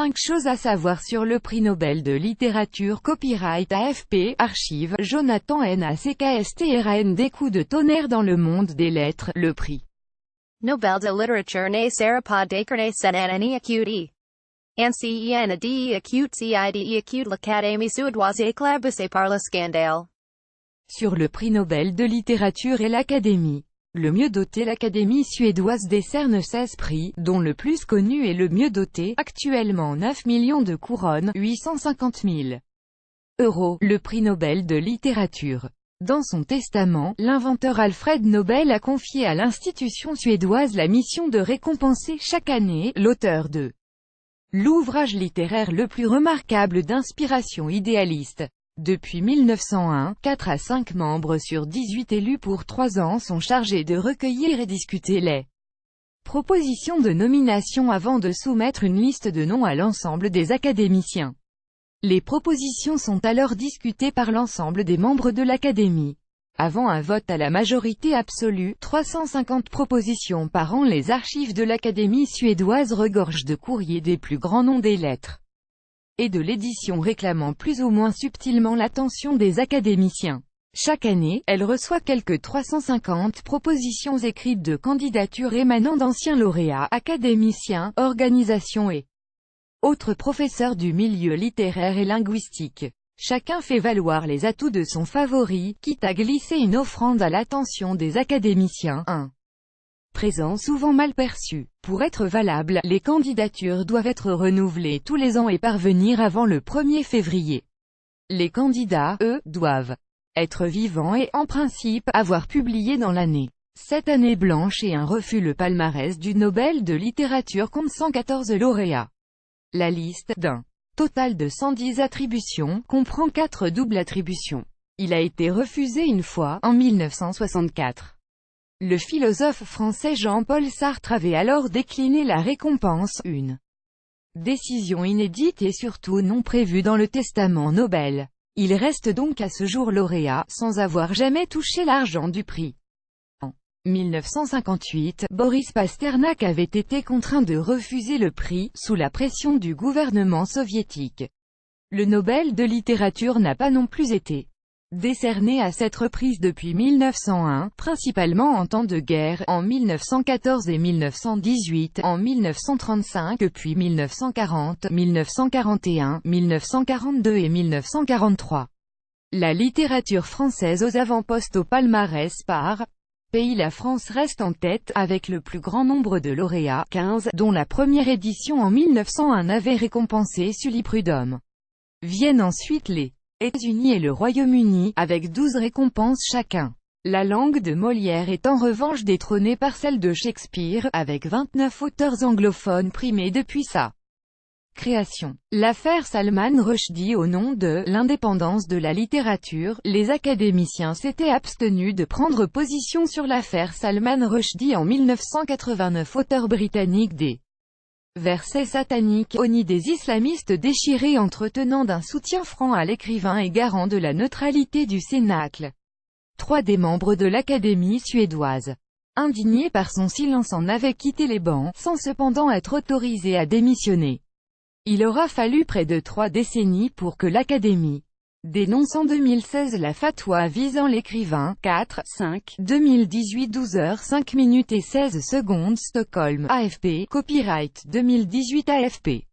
5 choses à savoir sur le prix Nobel de littérature. Copyright AFP, archive, Jonathan Nackstran. Des coups de tonnerre dans le monde des lettres. Le prix Nobel de literature ne sera pas décerné cette année acute. Ancienne acute cide acute l'Académie suédoise éclaboussée par le scandale. Sur le prix Nobel de littérature et l'Académie. Le mieux doté. L'Académie suédoise décerne 16 prix, dont le plus connu est le mieux doté, actuellement 9 millions de couronnes, 850 000 euros, le prix Nobel de littérature. Dans son testament, l'inventeur Alfred Nobel a confié à l'institution suédoise la mission de récompenser chaque année l'auteur de l'ouvrage littéraire le plus remarquable d'inspiration idéaliste. Depuis 1901, 4 à 5 membres sur 18 élus pour 3 ans sont chargés de recueillir et discuter les propositions de nomination avant de soumettre une liste de noms à l'ensemble des académiciens. Les propositions sont alors discutées par l'ensemble des membres de l'Académie. Avant un vote à la majorité absolue, 350 propositions par an. Les archives de l'Académie suédoise regorgent de courriers des plus grands noms des lettres et de l'édition réclamant plus ou moins subtilement l'attention des académiciens. Chaque année, elle reçoit quelques 350 propositions écrites de candidatures émanant d'anciens lauréats, académiciens, organisations et autres professeurs du milieu littéraire et linguistique. Chacun fait valoir les atouts de son favori, quitte à glisser une offrande à l'attention des académiciens. 1. Présent souvent mal perçu. Pour être valables, les candidatures doivent être renouvelées tous les ans et parvenir avant le 1er février. Les candidats, eux, doivent être vivants et, en principe, avoir publié dans l'année. Cette année blanche et un refus. Le palmarès du Nobel de littérature compte 114 lauréats. La liste, d'un total de 110 attributions, comprend 4 doubles attributions. Il a été refusé une fois, en 1964. Le philosophe français Jean-Paul Sartre avait alors décliné la récompense, une décision inédite et surtout non prévue dans le testament Nobel. Il reste donc à ce jour lauréat, sans avoir jamais touché l'argent du prix. En 1958, Boris Pasternak avait été contraint de refuser le prix, sous la pression du gouvernement soviétique. Le Nobel de littérature n'a pas non plus été décerné à cette reprise depuis 1901, principalement en temps de guerre, en 1914 et 1918, en 1935 puis 1940, 1941, 1942 et 1943. La littérature française aux avant-postes au palmarès par pays. La France reste en tête, avec le plus grand nombre de lauréats, 15, dont la première édition en 1901 avait récompensé Sully Prudhomme. Viennent ensuite les États-Unis et le Royaume-Uni, avec 12 récompenses chacun. La langue de Molière est en revanche détrônée par celle de Shakespeare, avec 29 auteurs anglophones primés depuis sa création. L'affaire Salman Rushdie. Au nom de l'indépendance de la littérature, les académiciens s'étaient abstenus de prendre position sur l'affaire Salman Rushdie en 1989. Auteur britannique des versets sataniques, au nid des islamistes déchirés, entretenant d'un soutien franc à l'écrivain et garant de la neutralité du Cénacle. 3 des membres de l'Académie suédoise, indignés par son silence, en avaient quitté les bancs, sans cependant être autorisés à démissionner. Il aura fallu près de 3 décennies pour que l'Académie dénonce en 2016 la fatwa visant l'écrivain. 4, 5, 2018 12h05 et 16 secondes. Stockholm, AFP, copyright 2018 AFP.